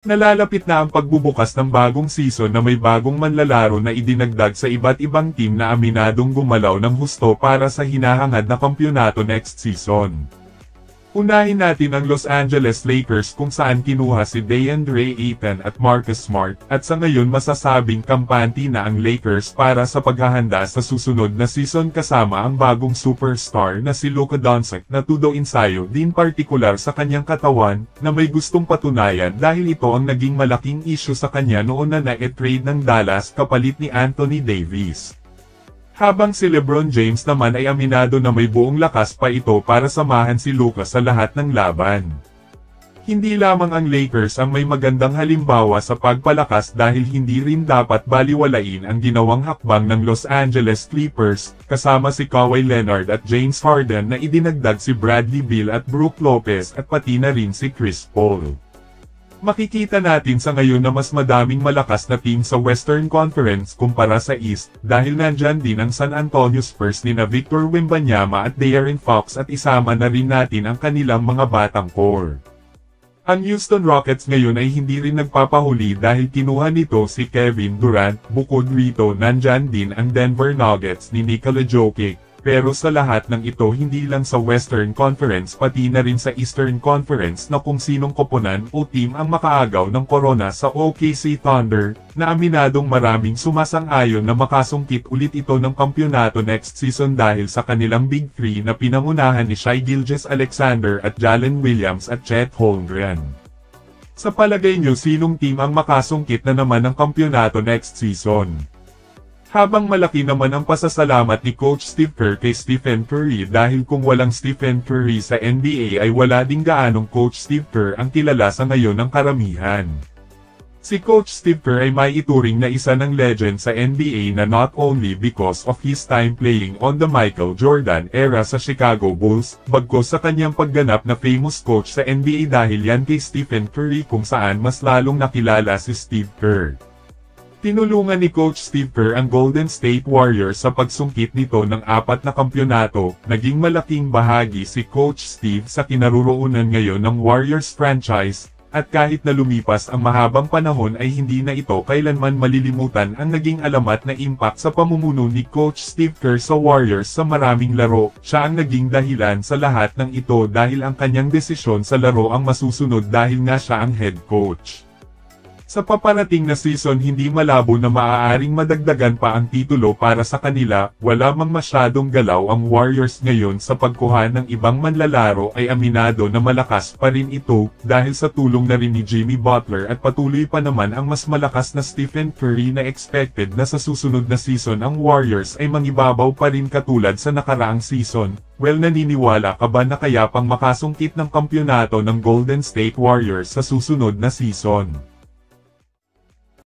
Nalalapit na ang pagbubukas ng bagong season na may bagong manlalaro na idinagdag sa iba't ibang team na aminadong gumalaw ng husto para sa hinahangad na kampyonato next season. Unahin natin ang Los Angeles Lakers kung saan kinuha si DeAndre Ayton at Marcus Smart at sa ngayon masasabing kampante na ang Lakers para sa paghahanda sa susunod na season kasama ang bagong superstar na si Luka Doncic na todo ensayo din partikular sa kanyang katawan na may gustong patunayan dahil ito ang naging malaking issue sa kanya noon na na-trade ng Dallas kapalit ni Anthony Davis. Habang si LeBron James naman ay aminado na may buong lakas pa ito para samahan si Luka sa lahat ng laban. Hindi lamang ang Lakers ang may magandang halimbawa sa pagpalakas dahil hindi rin dapat baliwalain ang ginawang hakbang ng Los Angeles Clippers, kasama si Kawhi Leonard at James Harden na idinagdag si Bradley Beal at Brook Lopez at pati na rin si Chris Paul. Makikita natin sa ngayon na mas madaming malakas na team sa Western Conference kumpara sa East dahil nandyan din ang San Antonio Spurs ni na Victor Wembanyama at De'Aaron Fox at isama na rin natin ang kanilang mga batang core. Ang Houston Rockets ngayon ay hindi rin nagpapahuli dahil kinuha nito si Kevin Durant, bukod rito nandyan din ang Denver Nuggets ni Nikola Jokic. Pero sa lahat ng ito hindi lang sa Western Conference pati na rin sa Eastern Conference na kung sinong koponan o team ang makaagaw ng korona sa OKC Thunder, na aminadong maraming sumasang-ayon na makasungkit ulit ito ng kampyonato next season dahil sa kanilang Big Three na pinangunahan ni Shai Gilgeous-Alexander at Jalen Williams at Chet Holmgren. Sa palagay nyo sinong team ang makasungkit na naman ng kampyonato next season? Habang malaki naman ang pasasalamat ni Coach Steve Kerr kay Stephen Curry dahil kung walang Stephen Curry sa NBA ay wala ding gaanong Coach Steve Kerr ang kilala sa ngayon ng karamihan. Si Coach Steve Kerr ay may ituring na isa ng legend sa NBA na not only because of his time playing on the Michael Jordan era sa Chicago Bulls, bagkus sa kanyang pagganap na famous coach sa NBA dahil yan kay Stephen Curry kung saan mas lalong nakilala si Steve Kerr. Tinulungan ni Coach Steve Kerr ang Golden State Warriors sa pagsungkit nito ng 4 na kampyonato, naging malaking bahagi si Coach Steve sa kinaroroonan ngayon ng Warriors franchise, at kahit na lumipas ang mahabang panahon ay hindi na ito kailanman malilimutan ang naging alamat na impact sa pamumuno ni Coach Steve Kerr sa Warriors sa maraming laro. Siya ang naging dahilan sa lahat ng ito dahil ang kanyang desisyon sa laro ang masusunod dahil nga siya ang head coach. Sa paparating na season hindi malabo na maaaring madagdagan pa ang titulo para sa kanila, wala mang masyadong galaw ang Warriors ngayon sa pagkuha ng ibang manlalaro ay aminado na malakas pa rin ito, dahil sa tulong na rin ni Jimmy Butler at patuloy pa naman ang mas malakas na Stephen Curry na expected na sa susunod na season ang Warriors ay mangibabaw pa rin katulad sa nakaraang season. Well, naniniwala ka ba na kaya pang makasungkit ng kampyonato ng Golden State Warriors sa susunod na season?